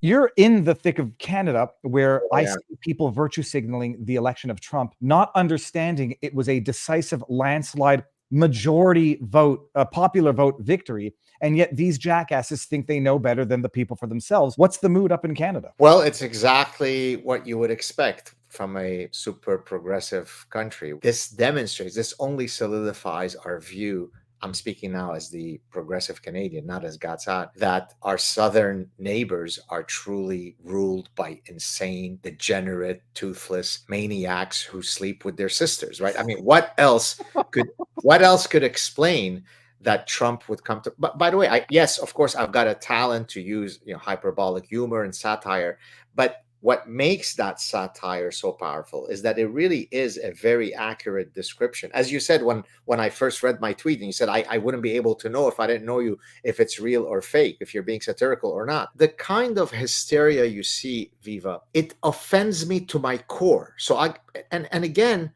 You're in the thick of Canada, where Oh, I yeah. see people virtue signaling the election of Trump, not understanding it was a decisive landslide majority vote, a popular vote victory. And yet these jackasses think they know better than the people for themselves. What's the mood up in Canada? Well, it's exactly what you would expect from a super progressive country. This only solidifies our view. I'm speaking now as the progressive Canadian, not as Gatsat, that our southern neighbors are truly ruled by insane, degenerate, toothless maniacs who sleep with their sisters, right? I mean, what else could explain that Trump would come to? But by the way, yes, of course, I've got a talent to use hyperbolic humor and satire, but what makes that satire so powerful is that it really is a very accurate description. As you said, when I first read my tweet, and you said I wouldn't be able to know if I didn't know you, if it's real or fake, if you're being satirical or not. The kind of hysteria you see, Viva, it offends me to my core. So and again,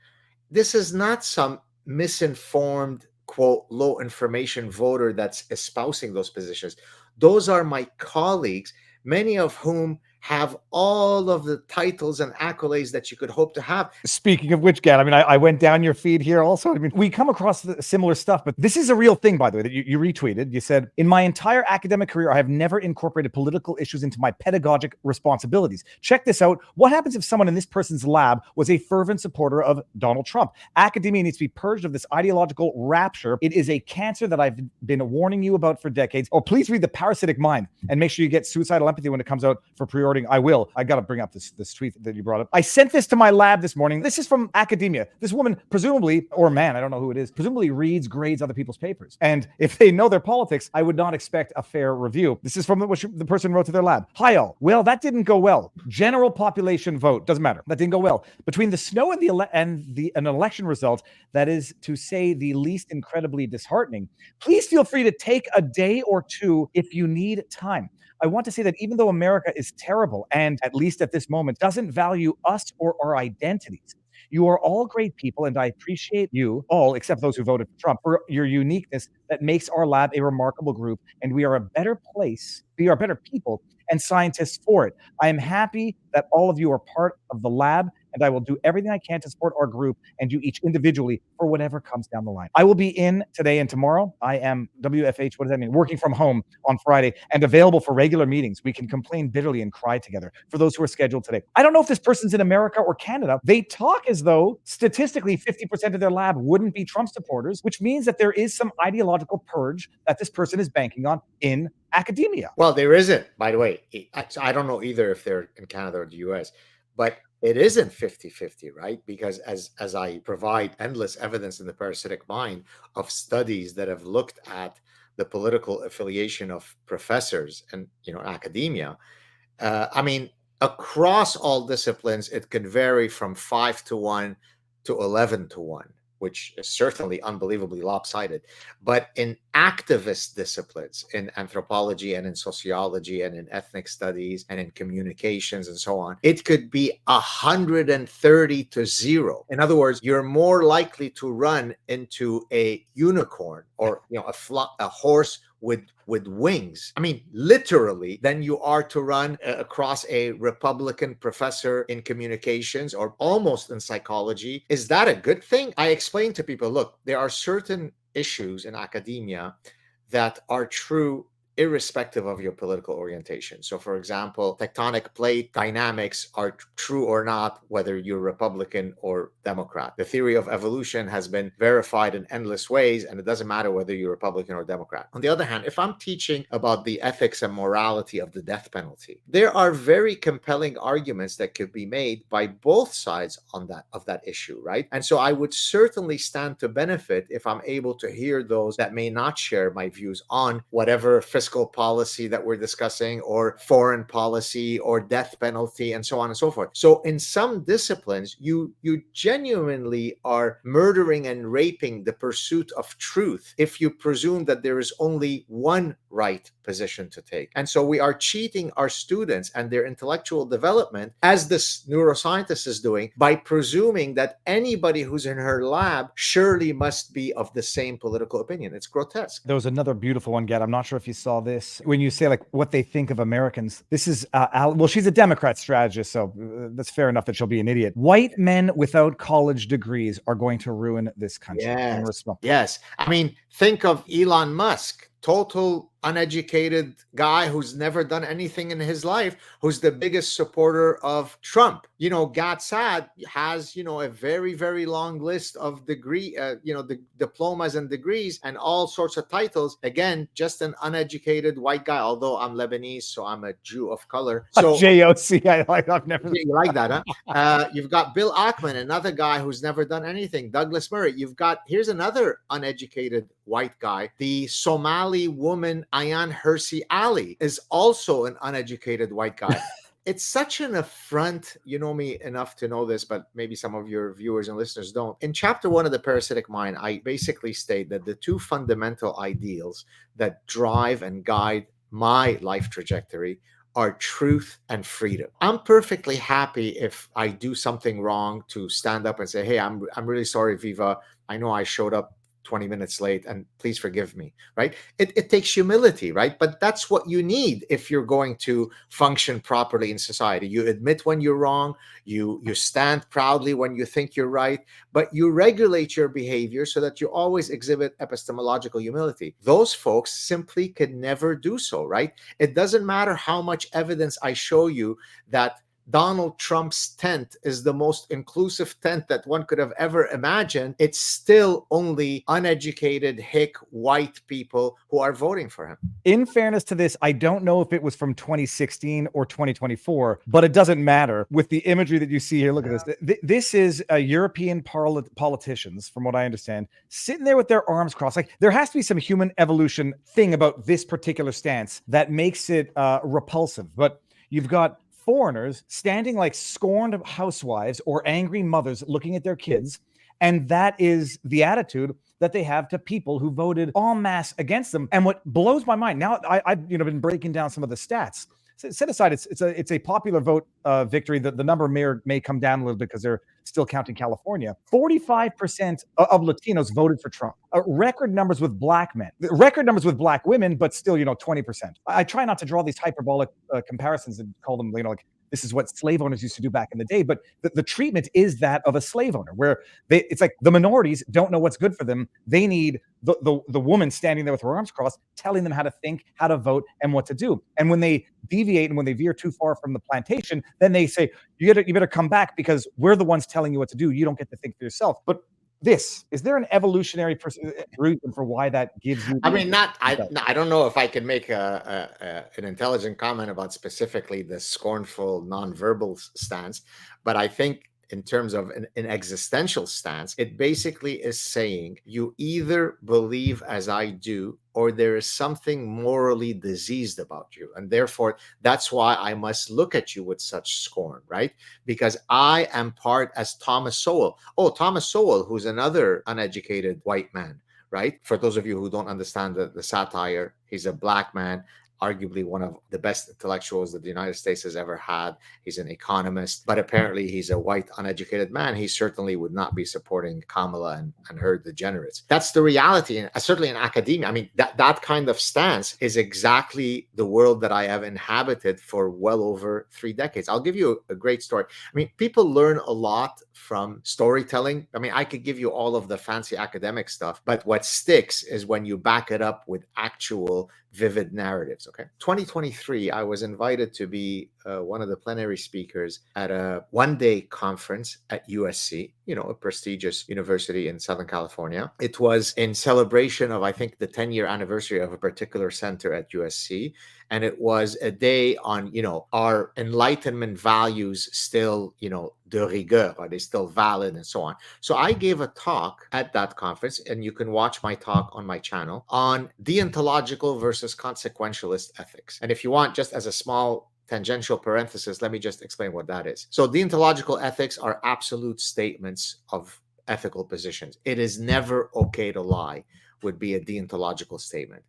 this is not some misinformed, quote, low information voter that's espousing those positions. Those are my colleagues, many of whom have all of the titles and accolades that you could hope to have. Speaking of which, Gad, I mean, I went down your feed here also. I mean, we come across similar stuff, but this is a real thing, by the way, that you retweeted. You said, in my entire academic career, I have never incorporated political issues into my pedagogic responsibilities. Check this out. What happens if someone in this person's lab was a fervent supporter of Donald Trump? Academia needs to be purged of this ideological rapture. It is a cancer that I've been warning you about for decades. Oh, please read The Parasitic Mind and make sure you get Suicidal Empathy when it comes out for pre-ordering. I will. I got to bring up this tweet that you brought up. I sent this to my lab this morning. This is from academia. This woman, presumably, or man, I don't know who it is, presumably grades other people's papers. And if they know their politics, I would not expect a fair review. This is from what the person wrote to their lab. Hi all. Well, that didn't go well. General population vote. Doesn't matter. That didn't go well. Between the snow and an election result that is, to say the least, incredibly disheartening, please feel free to take a day or two if you need time. I want to say that even though America is terrible and, at least at this moment, doesn't value us or our identities, you are all great people, and I appreciate you all, except those who voted for Trump, for your uniqueness that makes our lab a remarkable group, and we are a better place, we are better people and scientists for it. I am happy that all of you are part of the lab, and I will do everything I can to support our group and you each individually for whatever comes down the line. I will be in today and tomorrow. I am WFH, what does that mean? Working from home on Friday and available for regular meetings. We can complain bitterly and cry together for those who are scheduled today. I don't know if this person's in America or Canada. They talk as though statistically 50% of their lab wouldn't be Trump supporters, which means that there is some ideological purge that this person is banking on in academia. Well, there isn't, by the way. I don't know either if they're in Canada or the US, but it isn't 50-50, right? Because as I provide endless evidence in The Parasitic Mind of studies that have looked at the political affiliation of professors and academia, I mean, across all disciplines, it can vary from 5-1 to 11-1, which is certainly unbelievably lopsided. But in activist disciplines, in anthropology and in sociology and in ethnic studies and in communications and so on, it could be 130-0. In other words, you're more likely to run into a unicorn or a horse with wings, I mean, literally, than you are to run across a Republican professor in communications or almost in psychology. Is that a good thing? I explain to people, look, there are certain issues in academia that are true irrespective of your political orientation. So, for example, tectonic plate dynamics are true or not, whether you're Republican or Democrat. The theory of evolution has been verified in endless ways, and it doesn't matter whether you're Republican or Democrat. On the other hand, if I'm teaching about the ethics and morality of the death penalty, there are very compelling arguments that could be made by both sides of that issue, right? And so I would certainly stand to benefit if I'm able to hear those that may not share my views on whatever fiscal policy that we're discussing, or foreign policy, or death penalty, and so on and so forth. So in some disciplines, you genuinely are murdering and raping the pursuit of truth if you presume that there is only one right position to take. And so we are cheating our students and their intellectual development, as this neuroscientist is doing, by presuming that anybody who's in her lab surely must be of the same political opinion. It's grotesque. There was another beautiful one, Gad. I'm not sure if you saw this. When you say like what they think of Americans, this is, well, she's a Democrat strategist, so that's fair enough that she'll be an idiot. White men without college degrees are going to ruin this country. Yes. Yes. I mean, think of Elon Musk. Total uneducated guy who's never done anything in his life, who's the biggest supporter of Trump. Gad Saad has, a very, very long list of the diplomas and degrees and all sorts of titles. Again, just an uneducated white guy, although I'm Lebanese, so I'm a Jew of color. So JOC, I've never. You like that, huh? You've got Bill Ackman, another guy who's never done anything. Douglas Murray. Here's another uneducated white guy. The Somali woman Ayaan Hirsi Ali is also an uneducated white guy. It's such an affront. You know me enough to know this, but maybe some of your viewers and listeners don't. In chapter 1 of The Parasitic Mind, I basically state that the two fundamental ideals that drive and guide my life trajectory are truth and freedom. I'm perfectly happy if I do something wrong to stand up and say, hey, I'm really sorry, Viva. I know I showed up 20 minutes late and please forgive me, right? It takes humility, right? But that's what you need if you're going to function properly in society. You admit when you're wrong, you stand proudly when you think you're right, but you regulate your behavior so that you always exhibit epistemological humility. Those folks simply could never do so, right? It doesn't matter how much evidence I show you that Donald Trump's tent is the most inclusive tent that one could have ever imagined. It's still only uneducated, hick, white people who are voting for him. In fairness to this, I don't know if it was from 2016 or 2024, but it doesn't matter. With the imagery that you see here, look at this. This is European politicians, from what I understand, sitting there with their arms crossed. Like, there has to be some human evolution thing about this particular stance that makes it repulsive. But you've got foreigners standing like scorned housewives or angry mothers looking at their kids. And that is the attitude that they have to people who voted en masse against them. And what blows my mind, now I've been breaking down some of the stats. Set aside, it's a popular vote victory. The number may come down a little bit because they're still counting California. 45% of Latinos voted for Trump. Record numbers with black men, record numbers with black women, but still, 20%. I try not to draw these hyperbolic comparisons and call them, like, this is what slave owners used to do back in the day. But the treatment is that of a slave owner, where it's like the minorities don't know what's good for them. They need the woman standing there with her arms crossed, telling them how to think, how to vote, and what to do. And when they deviate and when they veer too far from the plantation, then they say, you better come back because we're the ones telling you what to do. You don't get to think for yourself. But is there an evolutionary reason for why that gives you? I don't know if I can make an intelligent comment about specifically the scornful nonverbal stance, but I think in terms of an existential stance, it basically is saying you either believe as I do, or there is something morally diseased about you. And therefore, that's why I must look at you with such scorn, right? Because I am part as Thomas Sowell. Oh, Thomas Sowell, who's another uneducated white man, right? For those of you who don't understand the satire, he's a black man, arguably one of the best intellectuals that the United States has ever had. He's an economist, but apparently he's a white, uneducated man. He certainly would not be supporting Kamala and her degenerates. That's the reality, and certainly in academia. I mean, that kind of stance is exactly the world that I have inhabited for well over 3 decades. I'll give you a great story. I mean, people learn a lot from storytelling. I mean, I could give you all of the fancy academic stuff, but what sticks is when you back it up with actual vivid narratives. Okay. 2023, I was invited to be one of the plenary speakers at a one-day conference at USC, a prestigious university in Southern California. It was in celebration of, I think, the 10-year anniversary of a particular center at USC. And it was a day on, our Enlightenment values still, de rigueur, are they still valid, and so on. So I gave a talk at that conference, and you can watch my talk on my channel, on deontological versus consequentialist ethics. And if you want, just as a small tangential parenthesis, let me just explain what that is. So deontological ethics are absolute statements of ethical positions. It is never okay to lie, would be a deontological statement.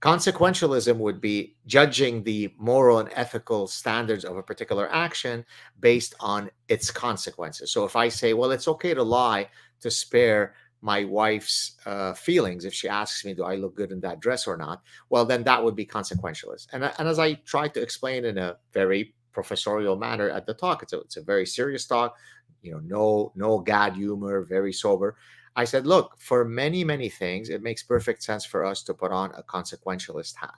Consequentialism would be judging the moral and ethical standards of a particular action based on its consequences. So if I say, well, it's okay to lie to spare my wife's feelings if she asks me, do I look good in that dress or not? Well, then that would be consequentialist. And as I tried to explain in a very professorial manner at the talk, it's a very serious talk, no gad humor, very sober. I said, look, for many things, it makes perfect sense for us to put on a consequentialist hat.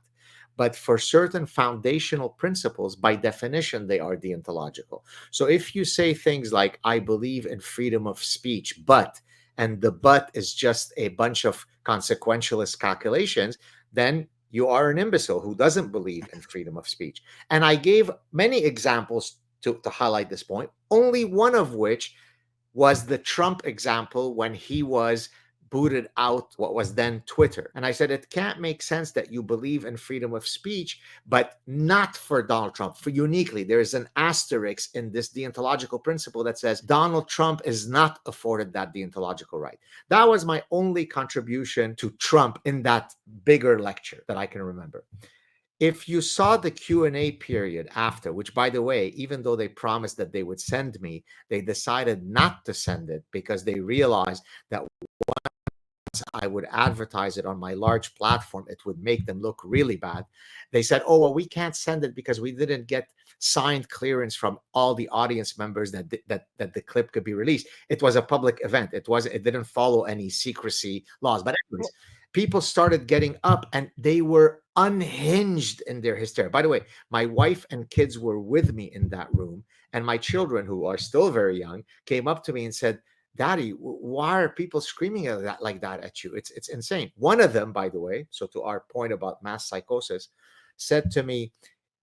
But for certain foundational principles, by definition, they are deontological. So if you say things like, I believe in freedom of speech, and the but is just a bunch of consequentialist calculations, then you are an imbecile who doesn't believe in freedom of speech. And I gave many examples to highlight this point, only one of which was the Trump example when he was booted out what was then Twitter. And I said, it can't make sense that you believe in freedom of speech, but not for Donald Trump. For uniquely, there is an asterisk in this deontological principle that says Donald Trump is not afforded that deontological right. That was my only contribution to Trump in that bigger lecture that I can remember. If you saw the Q&A period after, which, by the way, even though they promised that they would send me, they decided not to send it because they realized that once I would advertise it on my large platform, it would make them look really bad. They said, oh, well, we can't send it because we didn't get signed clearance from all the audience members that the clip could be released. It was a public event. It didn't follow any secrecy laws. But anyways, people started getting up and they were unhinged in their hysteria. By the way, my wife and kids were with me in that room, and my children, who are still very young, came up to me and said, Daddy, why are people screaming like that at you? It's insane. One of them, by the way, so to our point about mass psychosis, said to me,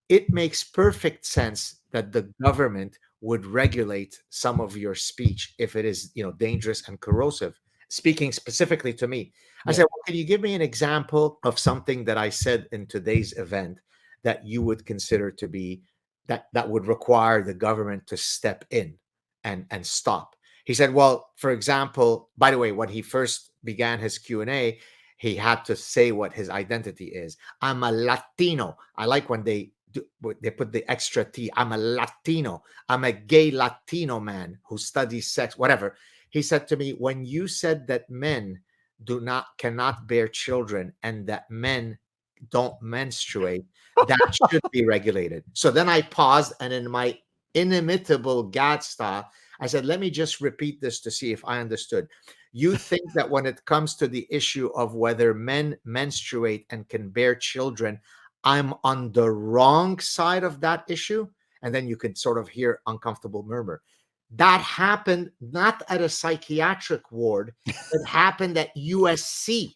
it makes perfect sense that the government would regulate some of your speech if it is, dangerous and corrosive. Speaking specifically to me, I said, well, can you give me an example of something that I said in today's event that you would consider to be that would require the government to step in and stop? He said, well, for example, by the way, when he first began his Q&A, he had to say what his identity is. I'm a Latino. I like when they put the extra T. I'm a Latino. I'm a gay Latino man who studies sex, whatever. He said to me, when you said that men cannot bear children and that men don't menstruate, that should be regulated. So then I paused, and in my inimitable Gad style, I said, let me just repeat this to see if I understood. You think that when it comes to the issue of whether men menstruate and can bear children, I'm on the wrong side of that issue? And then you could sort of hear uncomfortable murmur. That happened not at a psychiatric ward. It happened at USC.